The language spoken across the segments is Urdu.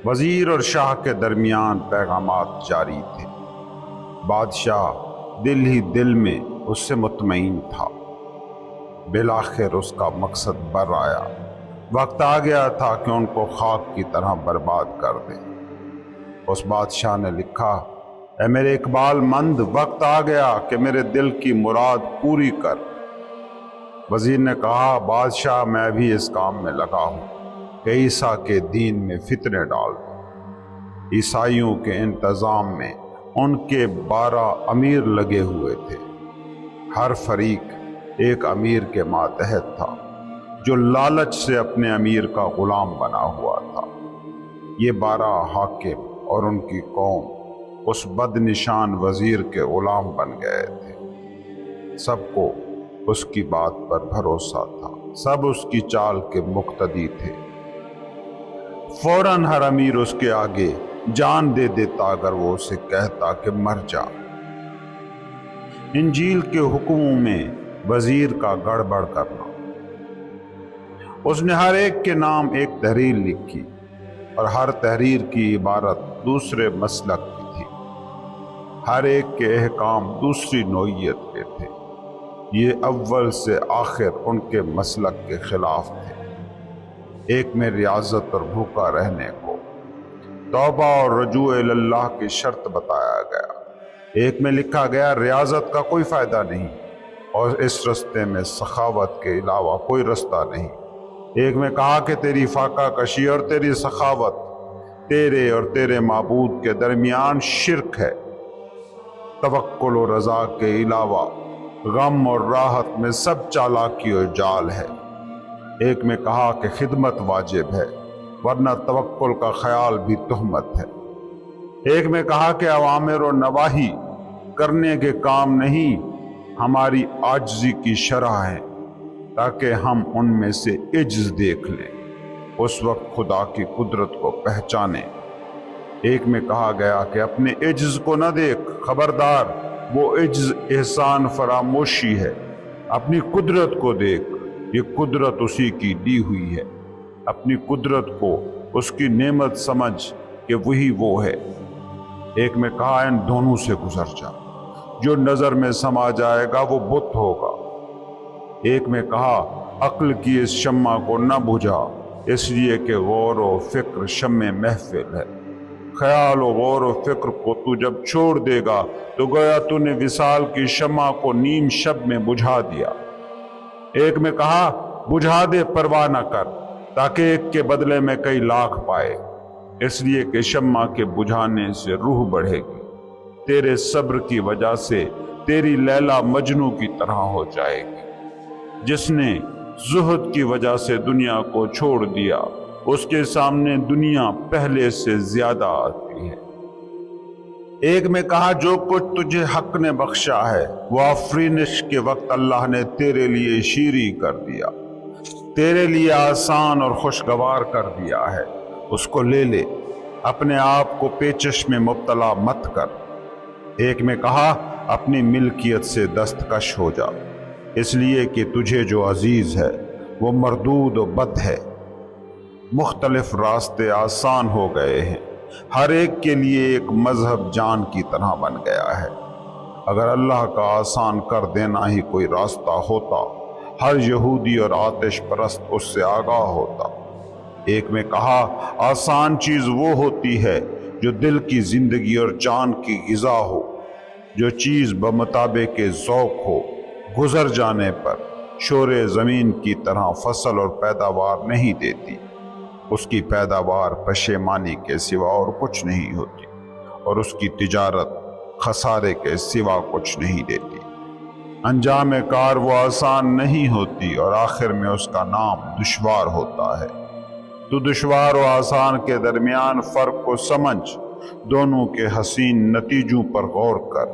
وزیر اور شاہ کے درمیان پیغامات جاری تھے۔ بادشاہ دل ہی دل میں اس سے مطمئن تھا۔ بالآخر اس کا مقصد بر آیا۔ وقت آ گیا تھا کہ ان کو خاک کی طرح برباد کر دے۔ اس بادشاہ نے لکھا، اے میرے اقبال مند، وقت آ گیا کہ میرے دل کی مراد پوری کر۔ وزیر نے کہا، بادشاہ میں بھی اس کام میں لگا ہوں کہ عیسیٰ کے دین میں فتنے ڈال دوں۔ عیسائیوں کے انتظام میں ان کے 12 امیر لگے ہوئے تھے۔ ہر فریق ایک امیر کے ماتحت تھا جو لالچ سے اپنے امیر کا غلام بنا ہوا تھا۔ یہ 12 حاکم اور ان کی قوم اس بد نشان وزیر کے غلام بن گئے تھے۔ سب کو اس کی بات پر بھروسہ تھا، سب اس کی چال کے مقتدی تھے۔ فوراً ہر امیر اس کے آگے جان دے دیتا اگر وہ اسے کہتا کہ مر جا۔ انجیل کے حکموں میں وزیر کا گڑبڑ کرنا۔ اس نے ہر ایک کے نام ایک تحریر لکھی اور ہر تحریر کی عبارت دوسرے مسلک کی تھی۔ ہر ایک کے احکام دوسری نوعیت کے تھے۔ یہ اول سے آخر ان کے مسلک کے خلاف تھے۔ ایک میں ریاضت اور بھوکا رہنے کو توبہ اور رجوع اللہ کی شرط بتایا گیا۔ ایک میں لکھا گیا ریاضت کا کوئی فائدہ نہیں اور اس رستے میں سخاوت کے علاوہ کوئی رستہ نہیں۔ ایک میں کہا کہ تیری فاقہ کشی اور تیری سخاوت تیرے اور تیرے معبود کے درمیان شرک ہے۔ توکل و رضا کے علاوہ غم اور راحت میں سب چالاکی اور جال ہے۔ ایک میں کہا کہ خدمت واجب ہے ورنہ توکل کا خیال بھی تہمت ہے۔ ایک میں کہا کہ اوامر و نواہی کرنے کے کام نہیں، ہماری عاجزی کی شرح ہیں تاکہ ہم ان میں سے عجز دیکھ لیں، اس وقت خدا کی قدرت کو پہچانیں۔ ایک میں کہا گیا کہ اپنے عجز کو نہ دیکھ، خبردار وہ عجز احسان فراموشی ہے۔ اپنی قدرت کو دیکھ، یہ قدرت اسی کی دی ہوئی ہے۔ اپنی قدرت کو اس کی نعمت سمجھ کہ وہی وہ ہے۔ ایک میں کہا ان دونوں سے گزر جا، جو نظر میں سما جائے گا وہ بت ہوگا۔ ایک میں کہا عقل کی اس شمع کو نہ بجھا، اس لیے کہ غور و فکر شمع محفل ہے۔ خیال و غور و فکر کو تو جب چھوڑ دے گا تو گویا تو نے وصال کی شمع کو نیم شب میں بجھا دیا۔ ایک میں کہا بجھا دے پرواہ نہ کر، تاکہ ایک کے بدلے میں کئی لاکھ پائے، اس لیے کہ شمع کے بجھانے سے روح بڑھے گی۔ تیرے صبر کی وجہ سے تیری لیلا مجنوں کی طرح ہو جائے گی۔ جس نے زہد کی وجہ سے دنیا کو چھوڑ دیا، اس کے سامنے دنیا پہلے سے زیادہ آتی ہے۔ ایک میں کہا جو کچھ تجھے حق نے بخشا ہے وہ آفرینش کے وقت اللہ نے تیرے لیے شیریں کر دیا، تیرے لیے آسان اور خوشگوار کر دیا ہے، اس کو لے لے، اپنے آپ کو پیچش میں مبتلا مت کر۔ ایک میں کہا اپنی ملکیت سے دستکش ہو جا، اس لیے کہ تجھے جو عزیز ہے وہ مردود و بد ہے۔ مختلف راستے آسان ہو گئے ہیں، ہر ایک کے لیے ایک مذہب جان کی طرح بن گیا ہے۔ اگر اللہ کا آسان کر دینا ہی کوئی راستہ ہوتا، ہر یہودی اور آتش پرست اس سے آگاہ ہوتا۔ ایک میں کہا آسان چیز وہ ہوتی ہے جو دل کی زندگی اور جان کی غذا ہو، جو چیز بمطابق ذوق ہو، گزر جانے پر شور زمین کی طرح فصل اور پیداوار نہیں دیتی، اس کی پیداوار پشیمانی کے سوا اور کچھ نہیں ہوتی، اور اس کی تجارت خسارے کے سوا کچھ نہیں دیتی۔ انجام کار وہ آسان نہیں ہوتی اور آخر میں اس کا نام دشوار ہوتا ہے۔ تو دشوار و آسان کے درمیان فرق کو سمجھ، دونوں کے حسین نتیجوں پر غور کر۔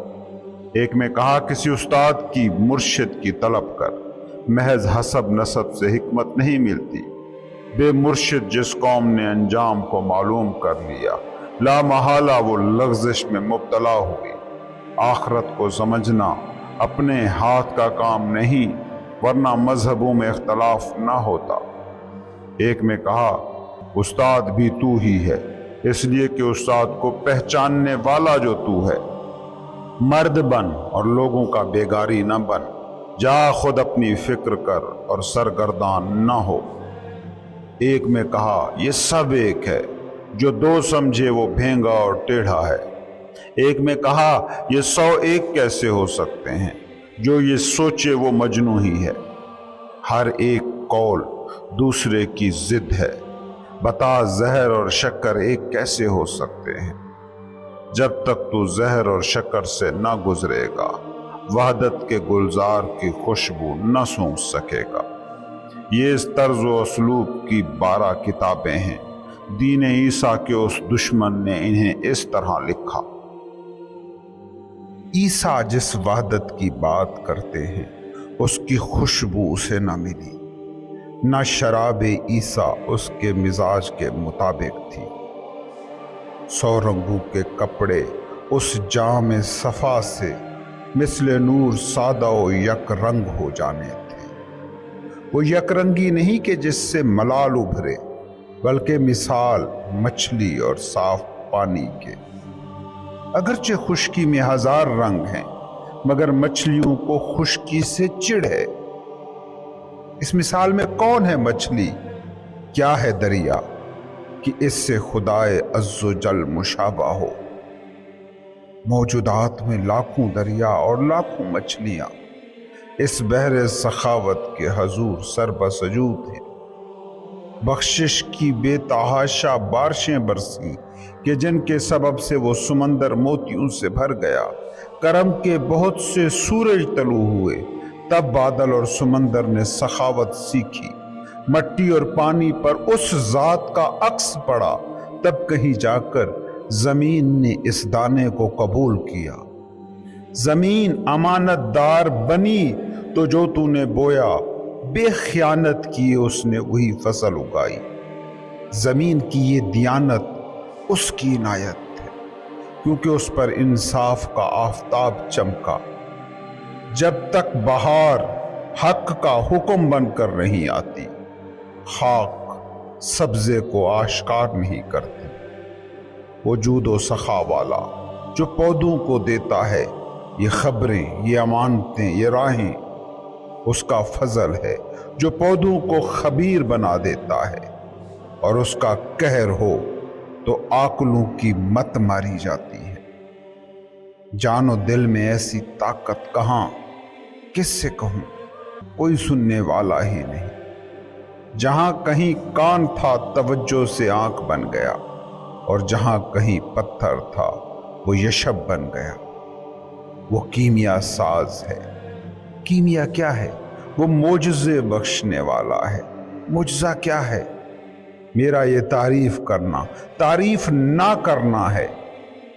ایک میں کہا کسی استاد کی، مرشد کی طلب کر، محض حسب نسب سے حکمت نہیں ملتی۔ بے مرشد جس قوم نے انجام کو معلوم کر لیا، لا محالہ وہ لغزش میں مبتلا ہوئی۔ آخرت کو سمجھنا اپنے ہاتھ کا کام نہیں، ورنہ مذہبوں میں اختلاف نہ ہوتا۔ ایک میں کہا استاد بھی تو ہی ہے، اس لیے کہ استاد کو پہچاننے والا جو تو ہے۔ مرد بن اور لوگوں کا بیگاری نہ بن، جا خود اپنی فکر کر اور سرگردان نہ ہو۔ ایک میں کہا یہ سب ایک ہے، جو دو سمجھے وہ بھینگا اور ٹیڑھا ہے۔ ایک میں کہا یہ 100 ایک کیسے ہو سکتے ہیں، جو یہ سوچے وہ مجنوں ہی ہے۔ ہر ایک قول دوسرے کی ضد ہے، بتا زہر اور شکر ایک کیسے ہو سکتے ہیں۔ جب تک تو زہر اور شکر سے نہ گزرے گا، وحدت کے گلزار کی خوشبو نہ سونگھ سکے گا۔ یہ اس طرز و اسلوب کی 12 کتابیں ہیں۔ دین عیسیٰ کے اس دشمن نے انہیں اس طرح لکھا۔ عیسیٰ جس وحدت کی بات کرتے ہیں اس کی خوشبو اسے نہ ملی، نہ شراب عیسیٰ اس کے مزاج کے مطابق تھی۔ 100 رنگوں کے کپڑے اس جام صفا سے مثل نور سادہ و یک رنگ ہو جانے تھے۔ وہ یک رنگی نہیں کہ جس سے ملال ابھرے، بلکہ مثال مچھلی اور صاف پانی کے۔ اگرچہ خشکی میں 1000 رنگ ہیں، مگر مچھلیوں کو خشکی سے چڑ ہے۔ اس مثال میں کون ہے مچھلی، کیا ہے دریا، کہ اس سے خدائے عز و جل مشابہ ہو۔ موجودات میں لاکھوں دریا اور لاکھوں مچھلیاں اس بحر سخاوت کے حضور سر بسجود ہیں۔ بخشش کی بے تحاشا بارشیں برسیں کہ جن کے سبب سے وہ سمندر موتیوں سے بھر گیا۔ کرم کے بہت سے سورج طلوع ہوئے، تب بادل اور سمندر نے سخاوت سیکھی۔ مٹی اور پانی پر اس ذات کا عکس پڑا، تب کہیں جا کر زمین نے اس دانے کو قبول کیا۔ زمین امانت دار بنی تو جو تو نے بویا، بے خیانت کی اس نے وہی فصل اگائی۔ زمین کی یہ دیانت اس کی عنایت ہے، کیونکہ اس پر انصاف کا آفتاب چمکا۔ جب تک بہار حق کا حکم بن کر نہیں آتی، خاک سبزے کو آشکار نہیں کرتی۔ وجود و سخا والا جو پودوں کو دیتا ہے یہ خبریں، یہ امانتیں، یہ راہیں، اس کا فضل ہے جو پودوں کو خبیر بنا دیتا ہے۔ اور اس کا قہر ہو تو عاقلوں کی مت ماری جاتی ہے۔ جان و دل میں ایسی طاقت کہاں، کس سے کہوں، کوئی سننے والا ہی نہیں۔ جہاں کہیں کان تھا توجہ سے آنکھ بن گیا، اور جہاں کہیں پتھر تھا وہ یشب بن گیا۔ وہ کیمیا ساز ہے۔ کیمیا کیا ہے؟ وہ معجزے بخشنے والا ہے۔ معجزہ کیا ہے؟ میرا یہ تعریف کرنا، تعریف نہ کرنا ہے،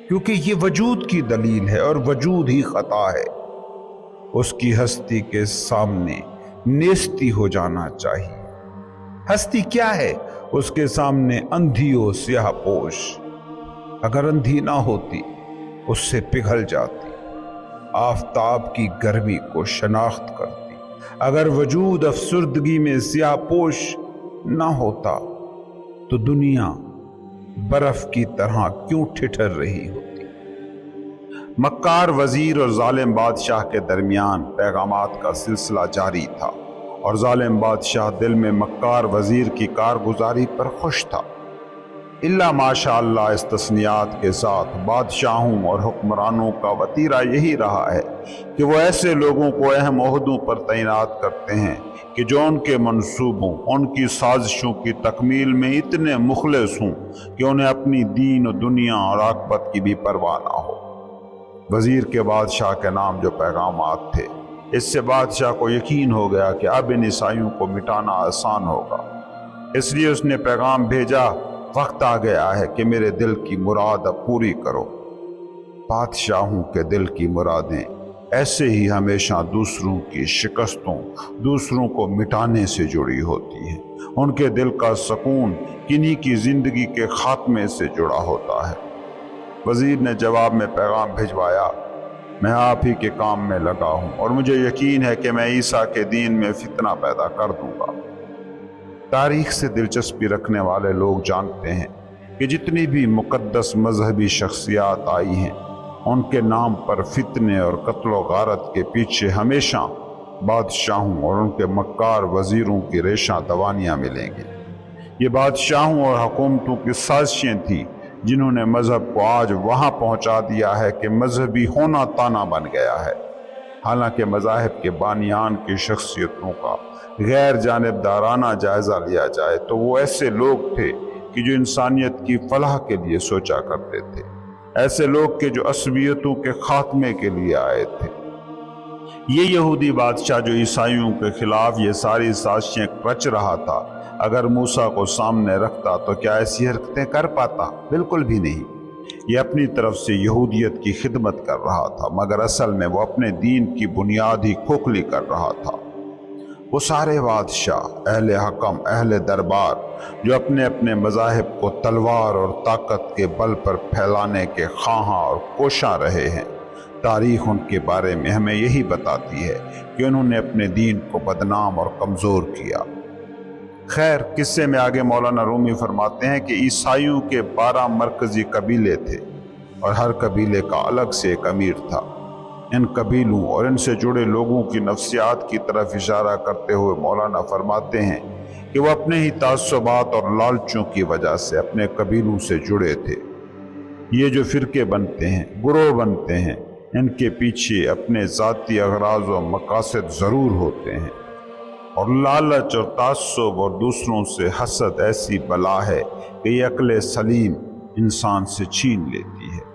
کیونکہ یہ وجود کی دلیل ہے اور وجود ہی خطا ہے۔ اس کی ہستی کے سامنے نیستی ہو جانا چاہیے۔ ہستی کیا ہے؟ اس کے سامنے اندھی و سیاہ پوش۔ اگر اندھی نہ ہوتی اس سے پگھل جاتی، آفتاب کی گرمی کو شناخت کرتی۔ اگر وجود افسردگی میں سیاہ پوش نہ ہوتا تو دنیا برف کی طرح کیوں ٹھٹر رہی ہوتی؟ مکار وزیر اور ظالم بادشاہ کے درمیان پیغامات کا سلسلہ جاری تھا، اور ظالم بادشاہ دل میں مکار وزیر کی کارگزاری پر خوش تھا۔ الا ماشاء اللہ استثنیات کے ساتھ بادشاہوں اور حکمرانوں کا وتیرہ یہی رہا ہے کہ وہ ایسے لوگوں کو اہم عہدوں پر تعینات کرتے ہیں کہ جو ان کے منصوبوں، ان کی سازشوں کی تکمیل میں اتنے مخلص ہوں کہ انہیں اپنی دین و دنیا اور عاقبت کی بھی پرواہ نہ ہو۔ وزیر کے بادشاہ کے نام جو پیغامات تھے، اس سے بادشاہ کو یقین ہو گیا کہ اب ان عیسائیوں کو مٹانا آسان ہوگا۔ اس لیے اس نے پیغام بھیجا، وقت آ گیا ہے کہ میرے دل کی مراد اب پوری کرو۔ بادشاہوں کے دل کی مرادیں ایسے ہی ہمیشہ دوسروں کی شکستوں، دوسروں کو مٹانے سے جڑی ہوتی ہیں۔ ان کے دل کا سکون کنہی کی زندگی کے خاتمے سے جڑا ہوتا ہے۔ وزیر نے جواب میں پیغام بھجوایا، میں آپ ہی کے کام میں لگا ہوں اور مجھے یقین ہے کہ میں عیسیٰ کے دین میں فتنہ پیدا کر دوں گا۔ تاریخ سے دلچسپی رکھنے والے لوگ جانتے ہیں کہ جتنی بھی مقدس مذہبی شخصیات آئی ہیں ان کے نام پر فتنے اور قتل و غارت کے پیچھے ہمیشہ بادشاہوں اور ان کے مکار وزیروں کی ریشہ دوانیاں ملیں گی۔ یہ بادشاہوں اور حکومتوں کی سازشیں تھیں جنہوں نے مذہب کو آج وہاں پہنچا دیا ہے کہ مذہبی ہونا تانا بن گیا ہے۔ حالانکہ مذاہب کے بانیان کی شخصیتوں کا غیر جانبدارانہ جائزہ لیا جائے تو وہ ایسے لوگ تھے کہ جو انسانیت کی فلاح کے لیے سوچا کرتے تھے، ایسے لوگ کہ جو عصبیتوں کے خاتمے کے لیے آئے تھے۔ یہ یہودی بادشاہ جو عیسائیوں کے خلاف یہ ساری سازشیں رچ رہا تھا، اگر موسیٰ کو سامنے رکھتا تو کیا ایسی حرکتیں کر پاتا؟ بالکل بھی نہیں۔ یہ اپنی طرف سے یہودیت کی خدمت کر رہا تھا، مگر اصل میں وہ اپنے دین کی بنیاد ہی کھوکھلی کر رہا تھا۔ وہ سارے بادشاہ، اہل حکم، اہل دربار جو اپنے اپنے مذاہب کو تلوار اور طاقت کے بل پر پھیلانے کے خواہاں اور کوشاں رہے ہیں، تاریخ ان کے بارے میں ہمیں یہی بتاتی ہے کہ انہوں نے اپنے دین کو بدنام اور کمزور کیا۔ خیر، قصے میں آگے مولانا رومی فرماتے ہیں کہ عیسائیوں کے 12 مرکزی قبیلے تھے اور ہر قبیلے کا الگ سے ایک امیر تھا۔ ان قبیلوں اور ان سے جڑے لوگوں کی نفسیات کی طرف اشارہ کرتے ہوئے مولانا فرماتے ہیں کہ وہ اپنے ہی تعصبات اور لالچوں کی وجہ سے اپنے قبیلوں سے جڑے تھے۔ یہ جو فرقے بنتے ہیں، گروہ بنتے ہیں، ان کے پیچھے اپنے ذاتی اغراض و مقاصد ضرور ہوتے ہیں، اور لالچ اور تعصب اور دوسروں سے حسد ایسی بلا ہے کہ یہ عقل سلیم انسان سے چھین لیتی ہے۔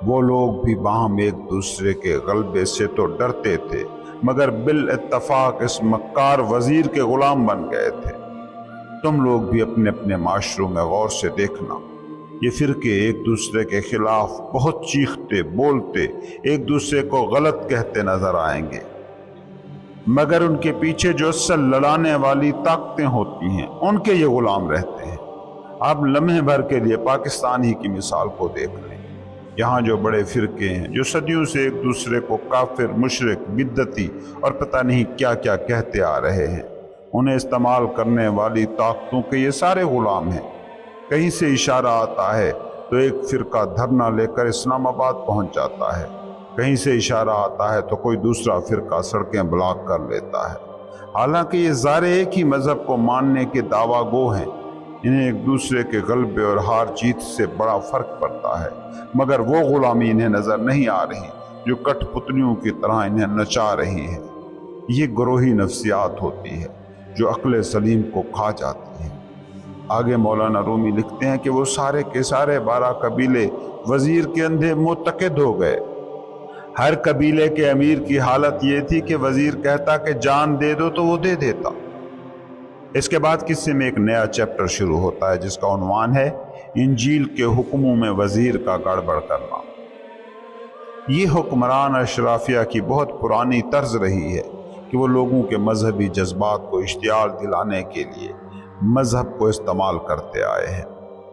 وہ لوگ بھی باہم ایک دوسرے کے غلبے سے تو ڈرتے تھے، مگر بالاتفاق اس مکار وزیر کے غلام بن گئے تھے۔ تم لوگ بھی اپنے اپنے معاشروں میں غور سے دیکھنا، یہ فرقے ایک دوسرے کے خلاف بہت چیختے بولتے ایک دوسرے کو غلط کہتے نظر آئیں گے، مگر ان کے پیچھے جو اصل لڑانے والی طاقتیں ہوتی ہیں ان کے یہ غلام رہتے ہیں۔ آپ لمحے بھر کے لیے پاکستان ہی کی مثال کو دیکھ لیں۔ یہاں جو بڑے فرقے ہیں جو صدیوں سے ایک دوسرے کو کافر، مشرک، بدعتی اور پتہ نہیں کیا کیا کہتے آ رہے ہیں، انہیں استعمال کرنے والی طاقتوں کے یہ سارے غلام ہیں۔ کہیں سے اشارہ آتا ہے تو ایک فرقہ دھرنا لے کر اسلام آباد پہنچ جاتا ہے، کہیں سے اشارہ آتا ہے تو کوئی دوسرا فرقہ سڑکیں بلاک کر لیتا ہے۔ حالانکہ یہ سارے ایک ہی مذہب کو ماننے کے دعویٰ گو ہیں، انہیں ایک دوسرے کے غلبے اور ہار جیت سے بڑا فرق پڑتا ہے، مگر وہ غلامی انہیں نظر نہیں آ رہی جو کٹ پتلیوں کی طرح انہیں نچا رہی ہے۔ یہ گروہی نفسیات ہوتی ہے جو عقل سلیم کو کھا جاتی ہے۔ آگے مولانا رومی لکھتے ہیں کہ وہ سارے کے سارے 12 قبیلے وزیر کے اندھے معتقد ہو گئے۔ ہر قبیلے کے امیر کی حالت یہ تھی کہ وزیر کہتا کہ جان دے دو تو وہ دے دیتا۔ اس کے بعد قصے میں ایک نیا چیپٹر شروع ہوتا ہے جس کا عنوان ہے انجیل کے حکموں میں وزیر کا گڑبڑ کرنا۔ یہ حکمران اشرافیہ کی بہت پرانی طرز رہی ہے کہ وہ لوگوں کے مذہبی جذبات کو اشتعال دلانے کے لیے مذہب کو استعمال کرتے آئے ہیں۔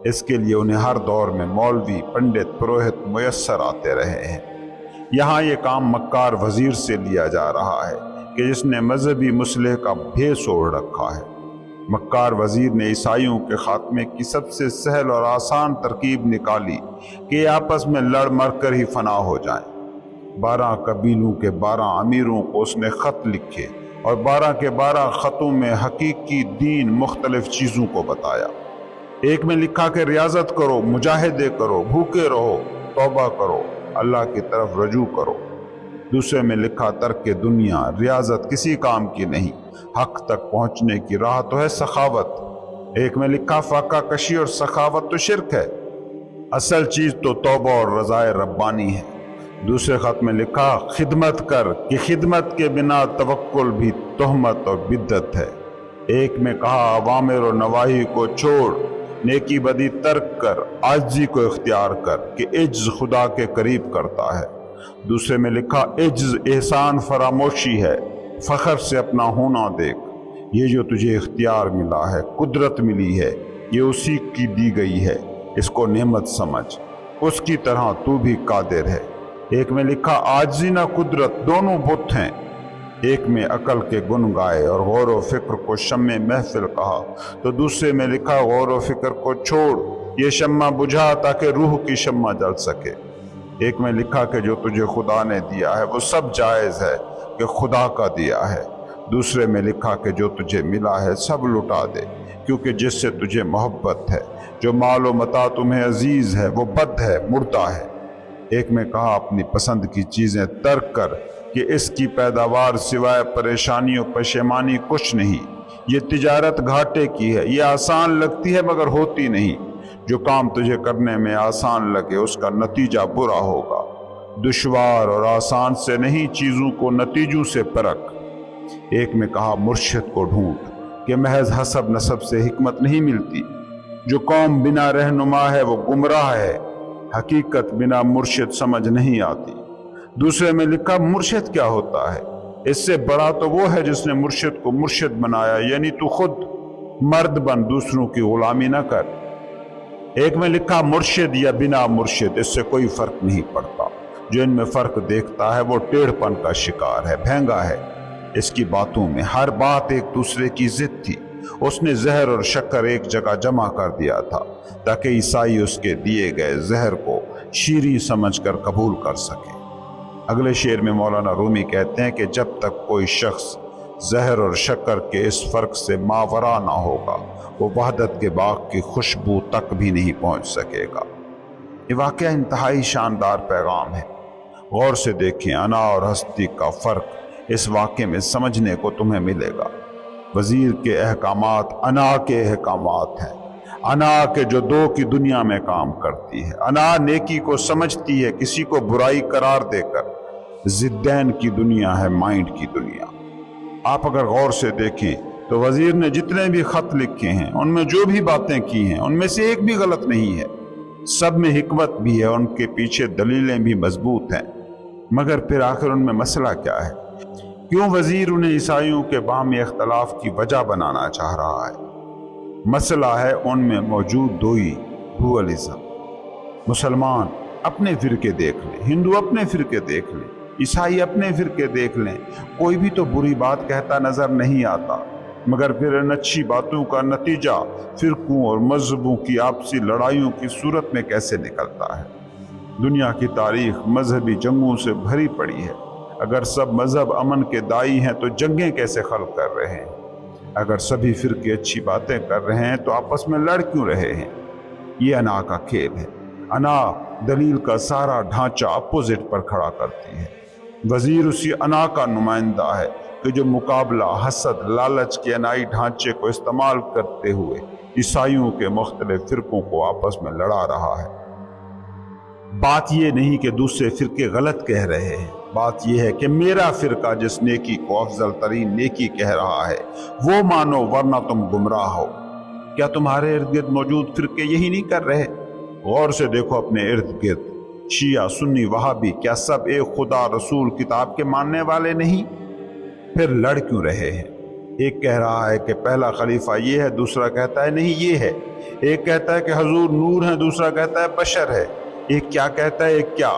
اس کے لیے انہیں ہر دور میں مولوی، پنڈت، پروہت میسر آتے رہے ہیں۔ یہاں یہ کام مکار وزیر سے لیا جا رہا ہے کہ جس نے مذہبی مصلح کا بھیس اوڑھ رکھا ہے۔ مکار وزیر نے عیسائیوں کے خاتمے کی سب سے سہل اور آسان ترکیب نکالی کہ یہ آپس میں لڑ مر کر ہی فنا ہو جائیں۔ 12 قبیلوں کے 12 امیروں کو اس نے خط لکھے اور 12 کے 12 خطوں میں حقیقی دین مختلف چیزوں کو بتایا۔ ایک میں لکھا کہ ریاضت کرو، مجاہدے کرو، بھوکے رہو، توبہ کرو، اللہ کی طرف رجوع کرو۔ دوسرے میں لکھا ترک دنیا، ریاضت کسی کام کی نہیں، حق تک پہنچنے کی راہ تو ہے سخاوت۔ ایک میں لکھا فاقہ کشی اور سخاوت تو شرک ہے، اصل چیز تو توبہ اور رضائے ربانی ہے۔ دوسرے خط میں لکھا خدمت کر کہ خدمت کے بنا توکل بھی تہمت اور بدعت ہے۔ ایک میں کہا اوامر و نواہی کو چھوڑ، نیکی بدی ترک کر، عاجزی کو اختیار کر کہ عجز خدا کے قریب کرتا ہے۔ دوسرے میں لکھا عجز احسان فراموشی ہے، فخر سے اپنا ہونا دیکھ۔ یہ جو تجھے اختیار ملا ہے، قدرت ملی ہے، یہ اسی کی دی گئی ہے، اس کو نعمت سمجھ، اس کی طرح تو بھی قادر ہے۔ ایک میں لکھا عاجزی نہ قدرت دونوں بت ہیں۔ ایک میں عقل کے گن گائے اور غور و فکر کو شمع محفل کہا تو دوسرے میں لکھا غور و فکر کو چھوڑ، یہ شمع بجھا تاکہ روح کی شمع جل سکے۔ ایک میں لکھا کہ جو تجھے خدا نے دیا ہے وہ سب جائز ہے کہ خدا کا دیا ہے۔ دوسرے میں لکھا کہ جو تجھے ملا ہے سب لٹا دے کیونکہ جس سے تجھے محبت ہے۔ جو مال و متاع تمہیں عزیز ہے وہ بد ہے، مردہ ہے۔ ایک میں کہا اپنی پسند کی چیزیں ترک کر کہ اس کی پیداوار سوائے پریشانی و پشیمانی کچھ نہیں۔ یہ تجارت گھاٹے کی ہے، یہ آسان لگتی ہے مگر ہوتی نہیں۔ جو کام تجھے کرنے میں آسان لگے اس کا نتیجہ برا ہوگا۔ دشوار اور آسان سے نہیں، چیزوں کو نتیجوں سے پرکھ۔ ایک میں کہا مرشد کو ڈھونڈ کہ محض حسب نسب سے حکمت نہیں ملتی۔ جو قوم بنا رہنما ہے وہ گمراہ ہے، حقیقت بنا مرشد سمجھ نہیں آتی۔ دوسرے میں لکھا مرشد کیا ہوتا ہے؟ اس سے بڑا تو وہ ہے جس نے مرشد کو مرشد بنایا، یعنی تو خود مرد بن، دوسروں کی غلامی نہ کر۔ ایک میں لکھا مرشد یا بنا مرشد، اس سے کوئی فرق نہیں پڑتا۔ جو ان میں فرق دیکھتا ہے وہ ٹیڑھ پن کا شکار ہے، بھینگا ہے۔ اس کی باتوں میں ہر بات ایک دوسرے کی ضد تھی۔ اس نے زہر اور شکر ایک جگہ جمع کر دیا تھا تاکہ عیسائی اس کے دیے گئے زہر کو شیریں سمجھ کر قبول کر سکے۔ اگلے شعر میں مولانا رومی کہتے ہیں کہ جب تک کوئی شخص زہر اور شکر کے اس فرق سے ماورا نہ ہوگا وہ وحدت کے باغ کی خوشبو تک بھی نہیں پہنچ سکے گا۔ یہ واقعہ انتہائی شاندار پیغام ہے۔ غور سے دیکھیں، انا اور ہستی کا فرق اس واقعے میں سمجھنے کو تمہیں ملے گا۔ وزیر کے احکامات انا کے احکامات ہیں، انا کے جو دو کی دنیا میں کام کرتی ہے۔ انا نیکی کو سمجھتی ہے کسی کو برائی قرار دے کر۔ ضدین کی دنیا ہے مائنڈ کی دنیا۔ آپ اگر غور سے دیکھیں تو وزیر نے جتنے بھی خط لکھے ہیں ان میں جو بھی باتیں کی ہیں ان میں سے ایک بھی غلط نہیں ہے۔ سب میں حکمت بھی ہے، ان کے پیچھے دلیلیں بھی مضبوط ہیں۔ مگر پھر آخر ان میں مسئلہ کیا ہے؟ کیوں وزیر انہیں عیسائیوں کے باہمی اختلاف کی وجہ بنانا چاہ رہا ہے؟ مسئلہ ہے ان میں موجود دوئی ڈوئلزم۔ مسلمان اپنے فرقے دیکھ لیں، ہندو اپنے فرقے دیکھ لیں، عیسائی اپنے فرقے دیکھ لیں، کوئی بھی تو بری بات کہتا نظر نہیں آتا۔ مگر پھر ان اچھی باتوں کا نتیجہ فرقوں اور مذہبوں کی آپسی لڑائیوں کی صورت میں کیسے نکلتا ہے؟ دنیا کی تاریخ مذہبی جنگوں سے بھری پڑی ہے۔ اگر سب مذہب امن کے دائی ہیں تو جنگیں کیسے خلق کر رہے ہیں؟ اگر سبھی فرقے اچھی باتیں کر رہے ہیں تو آپس میں لڑ کیوں رہے ہیں؟ یہ انا کا کھیل ہے۔ انا دلیل کا سارا ڈھانچہ اپوزٹ پر کھڑا کرتی ہے۔ وزیر اسی انا کا نمائندہ ہے کہ جو مقابلہ حسد، لالچ کے انائی ڈھانچے کو استعمال کرتے ہوئے عیسائیوں کے مختلف فرقوں کو آپس میں لڑا رہا ہے۔ بات یہ نہیں کہ دوسرے فرقے غلط کہہ رہے ہیں، بات یہ ہے کہ میرا فرقہ جس نیکی کو افضل ترین نیکی کہہ رہا ہے وہ مانو ورنہ تم گمراہ ہو۔ کیا تمہارے ارد گرد موجود فرقے یہی نہیں کر رہے؟ غور سے دیکھو اپنے ارد گرد، شیعہ، سنی، وہابی، کیا سب ایک خدا رسول کتاب کے ماننے والے نہیں؟ پھر لڑ کیوں رہے ہیں؟ ایک کہہ رہا ہے کہ پہلا خلیفہ یہ ہے، دوسرا کہتا ہے نہیں یہ ہے۔ ایک کہتا ہے کہ حضور نور ہے، دوسرا کہتا ہے بشر ہے۔ ایک کیا کہتا ہے، ایک کیا۔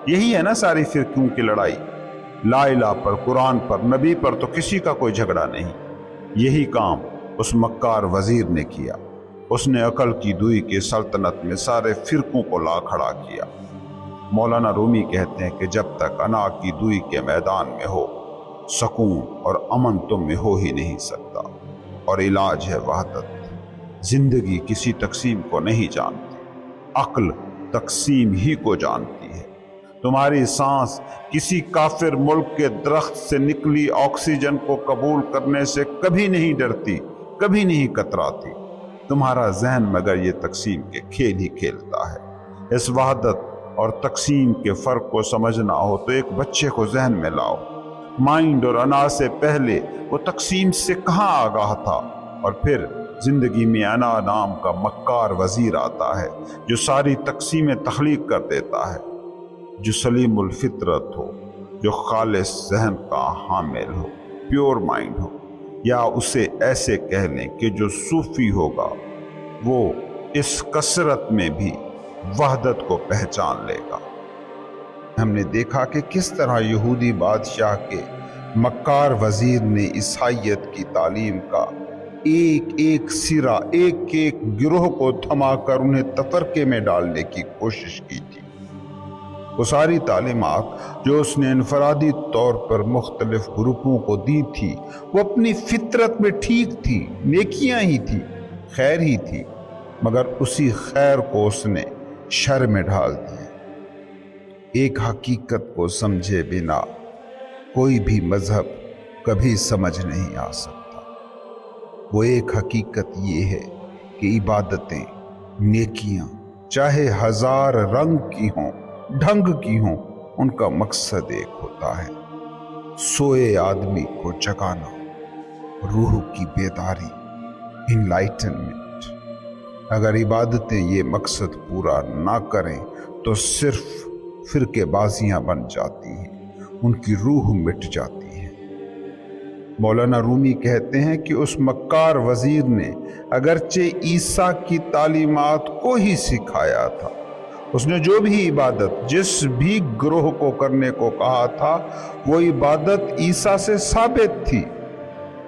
یہی ہے نا ساری فرقوں کی لڑائی۔ لا الہ پر، قرآن پر، نبی پر تو کسی کا کوئی جھگڑا نہیں۔ یہی کام اس مکار وزیر نے کیا۔ اس نے عقل کی دوئی کی سلطنت میں سارے فرقوں کو لا کھڑا کیا۔ مولانا رومی کہتے ہیں کہ جب تک انا کی دوئی کے میدان میں ہو سکون اور امن تم میں ہو ہی نہیں سکتا۔ اور علاج ہے وحدت۔ زندگی کسی تقسیم کو نہیں جانتی، عقل تقسیم ہی کو جانتی ہے۔ تمہاری سانس کسی کافر ملک کے درخت سے نکلی آکسیجن کو قبول کرنے سے کبھی نہیں ڈرتی، کبھی نہیں کتراتی۔ تمہارا ذہن مگر یہ تقسیم کے کھیل ہی کھیلتا ہے۔ اس وحدت اور تقسیم کے فرق کو سمجھنا ہو تو ایک بچے کو ذہن میں لاؤ۔ مائنڈ اور انا سے پہلے وہ تقسیم سے کہاں آگاہ تھا؟ اور پھر زندگی میں انا نام کا مکار وزیر آتا ہے جو ساری تقسیمیں تخلیق کر دیتا ہے۔ جو سلیم الفطرت ہو، جو خالص ذہن کا حامل ہو، پیور مائنڈ ہو، یا اسے ایسے کہہ لیں کہ جو صوفی ہوگا وہ اس کثرت میں بھی وحدت کو پہچان لے گا۔ ہم نے دیکھا کہ کس طرح یہودی بادشاہ کے مکار وزیر نے عیسائیت کی تعلیم کا ایک ایک سرا، ایک ایک گروہ کو تھما کر انہیں تفرقے میں ڈالنے کی کوشش کی تھی۔ وہ ساری تعلیمات جو اس نے انفرادی طور پر مختلف گروپوں کو دی تھی وہ اپنی فطرت میں ٹھیک تھی، نیکیاں ہی تھی، خیر ہی تھی، مگر اسی خیر کو اس نے شر میں ڈھال دیا۔ ایک حقیقت کو سمجھے بنا کوئی بھی مذہب کبھی سمجھ نہیں آ سکتا۔ وہ ایک حقیقت یہ ہے کہ عبادتیں، نیکیاں، چاہے ہزار رنگ کی ہوں، ڈھنگ کی ہوں، ان کا مقصد ایک ہوتا ہے: سوئے آدمی کو جگانا، روح کی بیداری، انلائٹنمنٹ۔ اگر عبادتیں یہ مقصد پورا نہ کریں تو صرف فرقے بازیاں بن جاتی ہیں، ان کی روح مٹ جاتی ہے۔ مولانا رومی کہتے ہیں کہ اس مکار وزیر نے اگرچہ عیسیٰ کی تعلیمات کو ہی سکھایا تھا، اس نے جو بھی عبادت جس بھی گروہ کو کرنے کو کہا تھا وہ عبادت عیسیٰ سے ثابت تھی،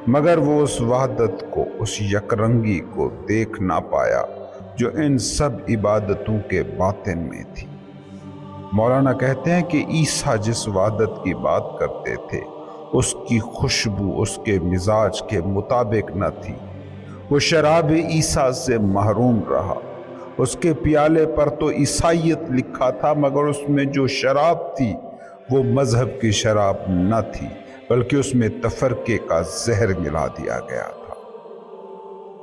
مگر وہ اس وحدت کو، اس یکرنگی کو دیکھ نہ پایا جو ان سب عبادتوں کے باطن میں تھی۔ مولانا کہتے ہیں کہ عیسیٰ جس وحدت کی بات کرتے تھے اس کی خوشبو اس کے مزاج کے مطابق نہ تھی۔ وہ شراب عیسیٰ سے محروم رہا۔ اس کے پیالے پر تو عیسائیت لکھا تھا، مگر اس میں جو شراب تھی وہ مذہب کی شراب نہ تھی، بلکہ اس میں تفرقے کا زہر ملا دیا گیا تھا۔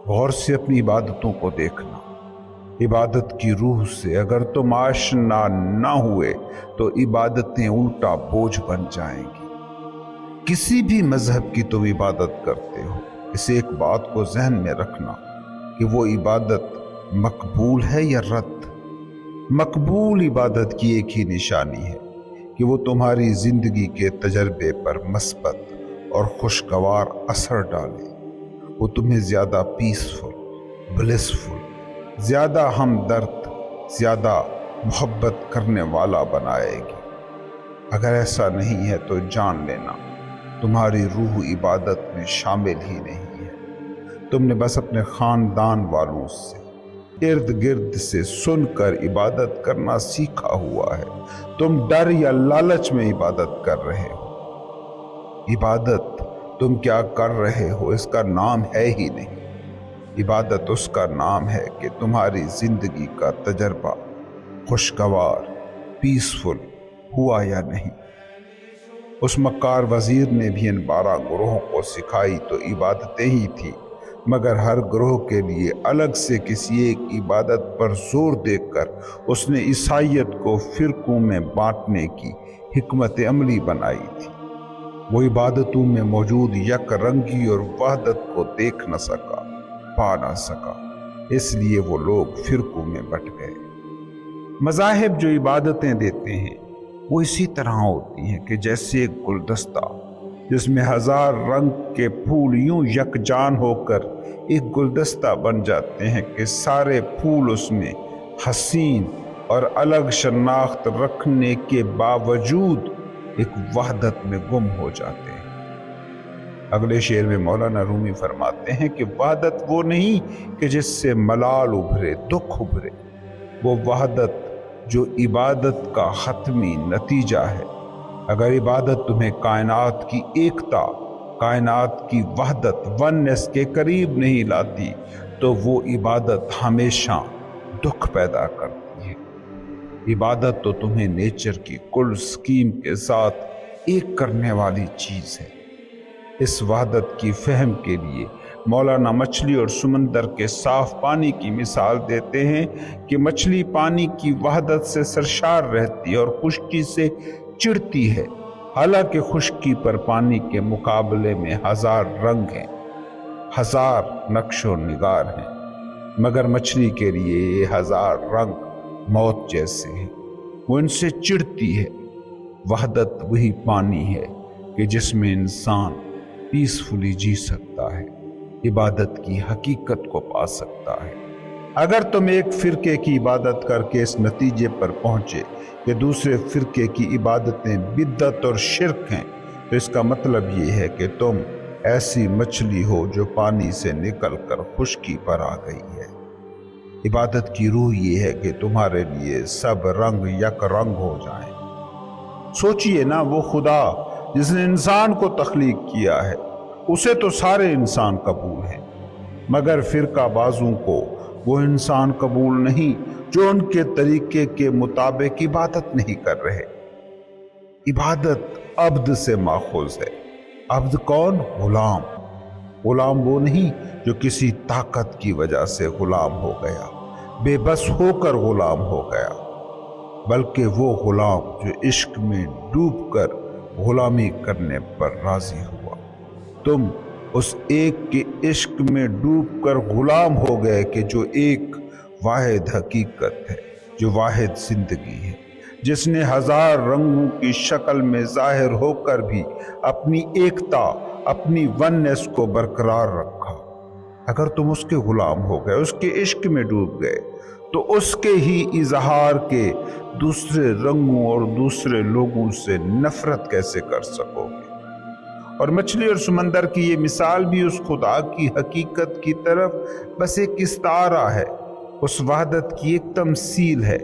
غور سے اپنی عبادتوں کو دیکھنا۔ عبادت کی روح سے اگر تم آشنا نہ ہوئے تو عبادتیں الٹا بوجھ بن جائیں گی۔ کسی بھی مذہب کی تم عبادت کرتے ہو، اس ایک بات کو ذہن میں رکھنا کہ وہ عبادت مقبول ہے یا رد۔ مقبول عبادت کی ایک ہی نشانی ہے کہ وہ تمہاری زندگی کے تجربے پر مثبت اور خوشگوار اثر ڈالے، وہ تمہیں زیادہ پیسفل، بلسفل، زیادہ ہمدرد، زیادہ محبت کرنے والا بنائے گی۔ اگر ایسا نہیں ہے تو جان لینا تمہاری روح عبادت میں شامل ہی نہیں ہے۔ تم نے بس اپنے خاندان والوں سے، ارد گرد سے سن کر عبادت کرنا سیکھا ہوا ہے۔ تم ڈر یا لالچ میں عبادت کر رہے ہو۔ عبادت تم کیا کر رہے ہو اس کا نام ہے ہی نہیں۔ عبادت اس کا نام ہے کہ تمہاری زندگی کا تجربہ خوشگوار، پیسفل ہوا یا نہیں۔ اس مکار وزیر نے بھی ان 12 گروہوں کو سکھائی تو عبادتیں ہی تھیں، مگر ہر گروہ کے لیے الگ سے کسی ایک عبادت پر زور دے کر اس نے عیسائیت کو فرقوں میں بانٹنے کی حکمت عملی بنائی تھی۔ وہ عبادتوں میں موجود یک رنگی اور وحدت کو دیکھ نہ سکا، پا نہ سکا، اس لیے وہ لوگ فرقوں میں بٹ گئے۔ مذاہب جو عبادتیں دیتے ہیں وہ اسی طرح ہوتی ہیں کہ جیسے ایک گلدستہ جس میں 1000 رنگ کے پھول یوں یکجان ہو کر ایک گلدستہ بن جاتے ہیں کہ سارے پھول اس میں حسین اور الگ شناخت رکھنے کے باوجود ایک وحدت میں گم ہو جاتے ہیں۔ اگلے شعر میں مولانا رومی فرماتے ہیں کہ وحدت وہ نہیں کہ جس سے ملال ابھرے، دکھ ابھرے، وہ وحدت جو عبادت کا حتمی نتیجہ ہے۔ اگر عبادت تمہیں کائنات کی ایکتا، کائنات کی وحدت، ونس کے قریب نہیں لاتی تو وہ عبادت ہمیشہ دکھ پیدا کرتی ہے۔ عبادت تو تمہیں نیچر کی کل سکیم کے ساتھ ایک کرنے والی چیز ہے۔ اس وحدت کی فہم کے لیے مولانا مچھلی اور سمندر کے صاف پانی کی مثال دیتے ہیں کہ مچھلی پانی کی وحدت سے سرشار رہتی ہے اور خشکی سے چڑھتی ہے، حالانکہ خشکی پر پانی کے مقابلے میں 1000 رنگ ہیں، 1000 نقش و نگار ہیں، مگر مچھلی کے لیے یہ 1000 رنگ موت جیسے ہیں، وہ ان سے چڑھتی ہے۔ وحدت وہی پانی ہے کہ جس میں انسان پیسفلی جی سکتا ہے، عبادت کی حقیقت کو پا سکتا ہے۔ اگر تم ایک فرقے کی عبادت کر کے اس نتیجے پر پہنچے کہ دوسرے فرقے کی عبادتیں بدعت اور شرک ہیں تو اس کا مطلب یہ ہے کہ تم ایسی مچھلی ہو جو پانی سے نکل کر خشکی پر آ گئی ہے۔ عبادت کی روح یہ ہے کہ تمہارے لیے سب رنگ یک رنگ ہو جائیں۔ سوچئے نا، وہ خدا جس نے انسان کو تخلیق کیا ہے، اسے تو سارے انسان قبول ہیں، مگر فرقہ بازوں کو وہ انسان قبول نہیں جو ان کے طریقے کے مطابق عبادت نہیں کر رہے۔ عبادت عبد سے ماخوذ ہے۔ عبد کون؟ غلام۔ غلام وہ نہیں جو کسی طاقت کی وجہ سے غلام ہو گیا، بے بس ہو کر غلام ہو گیا، بلکہ وہ غلام جو عشق میں ڈوب کر غلامی کرنے پر راضی ہوا۔ تم اس ایک کے عشق میں ڈوب کر غلام ہو گئے کہ جو ایک واحد حقیقت ہے، جو واحد زندگی ہے، جس نے ہزار رنگوں کی شکل میں ظاہر ہو کر بھی اپنی ایکتا، اپنی وننس کو برقرار رکھا۔ اگر تم اس کے غلام ہو گئے، اس کے عشق میں ڈوب گئے، تو اس کے ہی اظہار کے دوسرے رنگوں اور دوسرے لوگوں سے نفرت کیسے کر سکو گے؟ اور مچھلی اور سمندر کی یہ مثال بھی اس خدا کی حقیقت کی طرف بس ایک استعارہ ہے، اس وحدت کی ایک تمثیل ہے،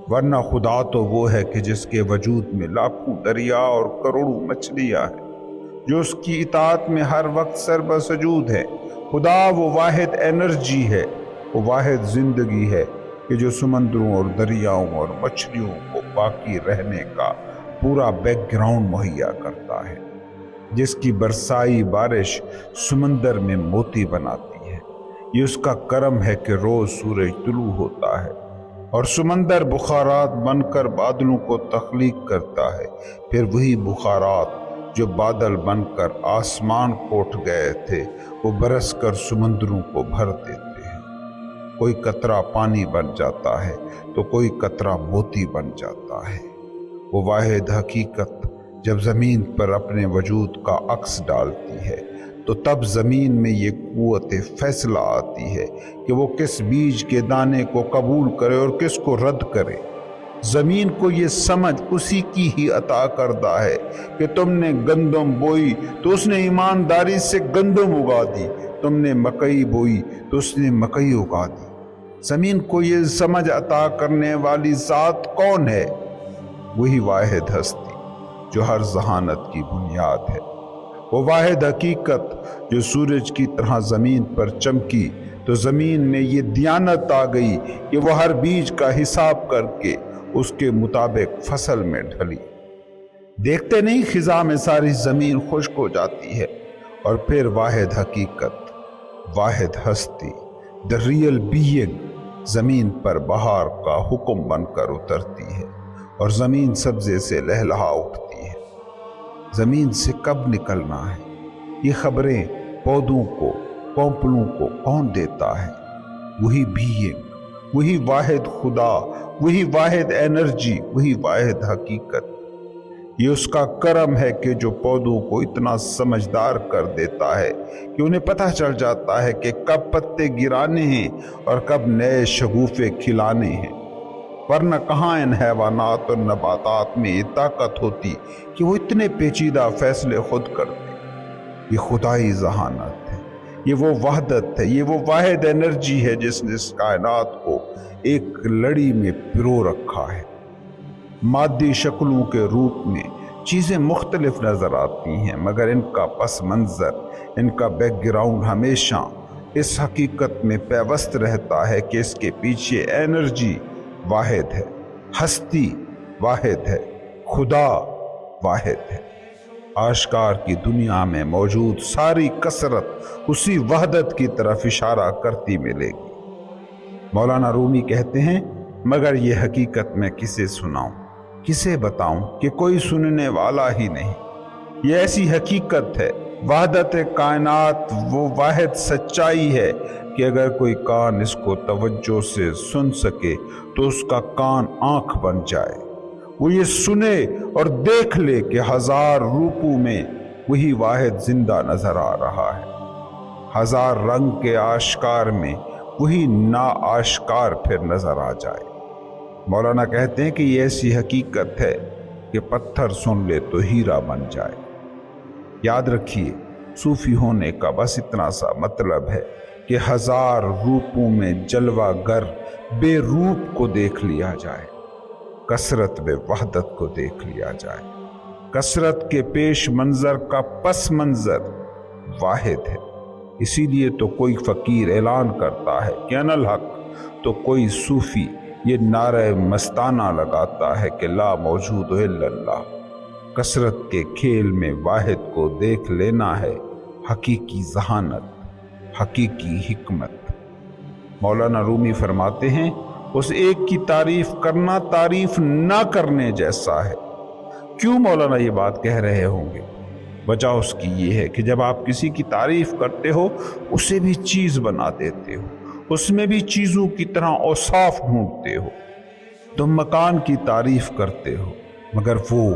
ورنہ خدا تو وہ ہے کہ جس کے وجود میں لاکھوں دریا اور کروڑوں مچھلیاں ہیں، جو اس کی اطاعت میں ہر وقت سربہ سجود ہے۔ خدا وہ واحد انرجی ہے، وہ واحد زندگی ہے کہ جو سمندروں اور دریاؤں اور مچھلیوں کو باقی رہنے کا پورا بیک گراؤنڈ مہیا کرتا ہے، جس کی برسائی بارش سمندر میں موتی بناتی ہے۔ یہ اس کا کرم ہے کہ روز سورج طلوع ہوتا ہے اور سمندر بخارات بن کر بادلوں کو تخلیق کرتا ہے، پھر وہی بخارات جو بادل بن کر آسمان کو اٹھ گئے تھے وہ برس کر سمندروں کو بھر دیتے ہیں۔ کوئی قطرہ پانی بن جاتا ہے تو کوئی قطرہ موتی بن جاتا ہے۔ وہ واحد حقیقت جب زمین پر اپنے وجود کا عکس ڈالتی ہے تو تب زمین میں یہ قوت فیصلہ آتی ہے کہ وہ کس بیج کے دانے کو قبول کرے اور کس کو رد کرے۔ زمین کو یہ سمجھ اسی کی ہی عطا کردہ ہے کہ تم نے گندم بوئی تو اس نے ایمانداری سے گندم اگا دی، تم نے مکئی بوئی تو اس نے مکئی اگا دی۔ زمین کو یہ سمجھ عطا کرنے والی ذات کون ہے؟ وہی واحد ہستی جو ہر ذہانت کی بنیاد ہے، وہ واحد حقیقت جو سورج کی طرح زمین پر چمکی تو زمین میں یہ دیانت آ گئی کہ وہ ہر بیج کا حساب کر کے اس کے مطابق فصل میں ڈھلی۔ دیکھتے نہیں خزاں میں ساری زمین خشک ہو جاتی ہے، اور پھر واحد حقیقت، واحد ہستی، the real being زمین پر بہار کا حکم بن کر اترتی ہے اور زمین سبزے سے لہلہا اٹھتی ہے۔ زمین سے کب نکلنا ہے یہ خبریں پودوں کو، پوپلوں کو کون دیتا ہے؟ وہی بینگ، وہی واحد خدا، وہی واحد انرجی، وہی واحد حقیقت۔ یہ اس کا کرم ہے کہ جو پودوں کو اتنا سمجھدار کر دیتا ہے کہ انہیں پتہ چل جاتا ہے کہ کب پتے گرانے ہیں اور کب نئے شگوفے کھلانے ہیں، ورنہ کہاں ان حیوانات اور نباتات میں یہ طاقت ہوتی کہ وہ اتنے پیچیدہ فیصلے خود کرتے۔ یہ خدائی ذہانت ہے، یہ وہ وحدت ہے، یہ وہ واحد انرجی ہے جس نے اس کائنات کو ایک لڑی میں پرو رکھا ہے۔ مادی شکلوں کے روپ میں چیزیں مختلف نظر آتی ہیں، مگر ان کا پس منظر، ان کا بیک گراؤنڈ ہمیشہ اس حقیقت میں پیوست رہتا ہے کہ اس کے پیچھے انرجی واحد ہے، ہستی واحد ہے، خدا واحد ہے۔ آشکار کی دنیا میں موجود ساری کثرت اسی وحدت کی طرف اشارہ کرتی ملے گی۔ مولانا رومی کہتے ہیں، مگر یہ حقیقت میں کسے سناؤں، کسے بتاؤں کہ کوئی سننے والا ہی نہیں۔ یہ ایسی حقیقت ہے، وحدت کائنات، وہ واحد سچائی ہے کہ اگر کوئی کان اس کو توجہ سے سن سکے تو اس کا کان آنکھ بن جائے، وہ یہ سنے اور دیکھ لے کہ ہزار روپوں میں وہی واحد زندہ نظر آ رہا ہے، ہزار رنگ کے آشکار میں وہی نا آشکار پھر نظر آ جائے۔ مولانا کہتے ہیں کہ یہ ایسی حقیقت ہے کہ پتھر سن لے تو ہیرا بن جائے۔ یاد رکھیے، صوفی ہونے کا بس اتنا سا مطلب ہے کہ 1000 روپوں میں جلوہ گر بے روپ کو دیکھ لیا جائے، کثرت میں وحدت کو دیکھ لیا جائے۔ کثرت کے پیش منظر کا پس منظر واحد ہے۔ اسی لیے تو کوئی فقیر اعلان کرتا ہے کہ انا الحق، تو کوئی صوفی یہ نعرہ مستانہ لگاتا ہے کہ لا موجود الا اللہ۔ کثرت کے کھیل میں واحد کو دیکھ لینا ہے حقیقی ذہانت، حقیقی حکمت۔ مولانا رومی فرماتے ہیں اس ایک کی تعریف کرنا تعریف نہ کرنے جیسا ہے۔ کیوں مولانا یہ بات کہہ رہے ہوں گے؟ وجہ اس کی یہ ہے کہ جب آپ کسی کی تعریف کرتے ہو اسے بھی چیز بنا دیتے ہو، اس میں بھی چیزوں کی طرح اوصاف ڈھونڈتے ہو۔ تم مکان کی تعریف کرتے ہو مگر وہ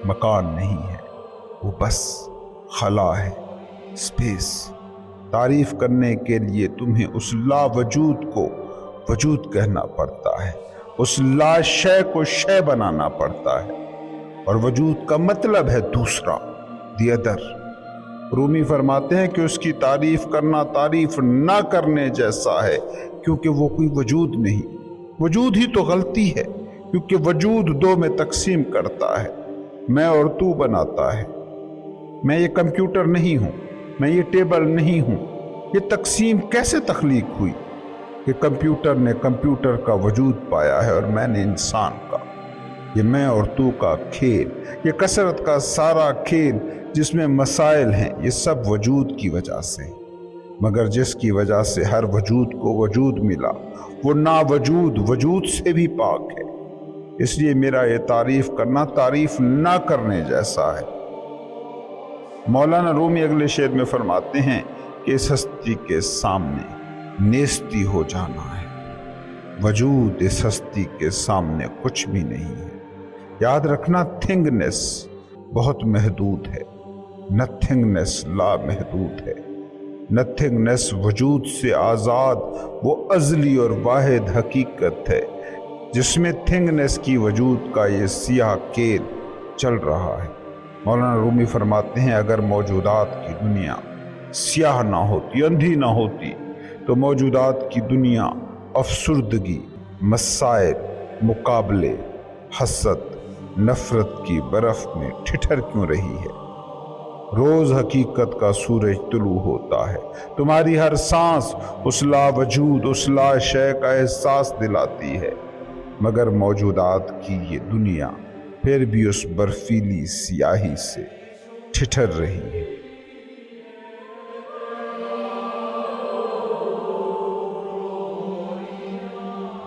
مکان نہیں ہے، وہ بس خلا ہے، سپیس۔ تعریف کرنے کے لیے تمہیں اس لا وجود کو وجود کہنا پڑتا ہے، اس لا شے کو شے بنانا پڑتا ہے، اور وجود کا مطلب ہے دوسرا، دی ادر۔ رومی فرماتے ہیں کہ اس کی تعریف کرنا تعریف نہ کرنے جیسا ہے، کیونکہ وہ کوئی وجود نہیں۔ وجود ہی تو غلطی ہے، کیونکہ وجود 2 میں تقسیم کرتا ہے، میں اور تو بناتا ہے۔ میں یہ کمپیوٹر نہیں ہوں، میں یہ ٹیبل نہیں ہوں۔ یہ تقسیم کیسے تخلیق ہوئی کہ کمپیوٹر نے کمپیوٹر کا وجود پایا ہے اور میں نے انسان کا؟ یہ میں اور تو کا کھیل، یہ کثرت کا سارا کھیل جس میں مسائل ہیں، یہ سب وجود کی وجہ سے۔ مگر جس کی وجہ سے ہر وجود کو وجود ملا، وہ نا وجود وجود سے بھی پاک ہے۔ اس لیے میرا یہ تعریف کرنا تعریف نہ کرنے جیسا ہے۔ مولانا رومی اگلے شعر میں فرماتے ہیں کہ اس ہستی کے سامنے نیستی ہو جانا ہے۔ وجود اس ہستی کے سامنے کچھ بھی نہیں ہے۔ یاد رکھنا تھنگنس بہت محدود ہے، نتھنگنس لا محدود ہے۔ نتھنگنس وجود سے آزاد وہ ازلی اور واحد حقیقت ہے جس میں تھنگنس کی وجود کا یہ سیاہ کھیل چل رہا ہے۔ مولانا رومی فرماتے ہیں اگر موجودات کی دنیا سیاہ نہ ہوتی، اندھی نہ ہوتی، تو موجودات کی دنیا افسردگی، مسائل، مقابلے، حسد، نفرت کی برف میں ٹھٹر کیوں رہی ہے؟ روز حقیقت کا سورج طلوع ہوتا ہے، تمہاری ہر سانس اس لا وجود، اس لا شے کا احساس دلاتی ہے، مگر موجودات کی یہ دنیا پھر بھی اس برفیلی سیاہی سے ٹھٹر رہی ہے۔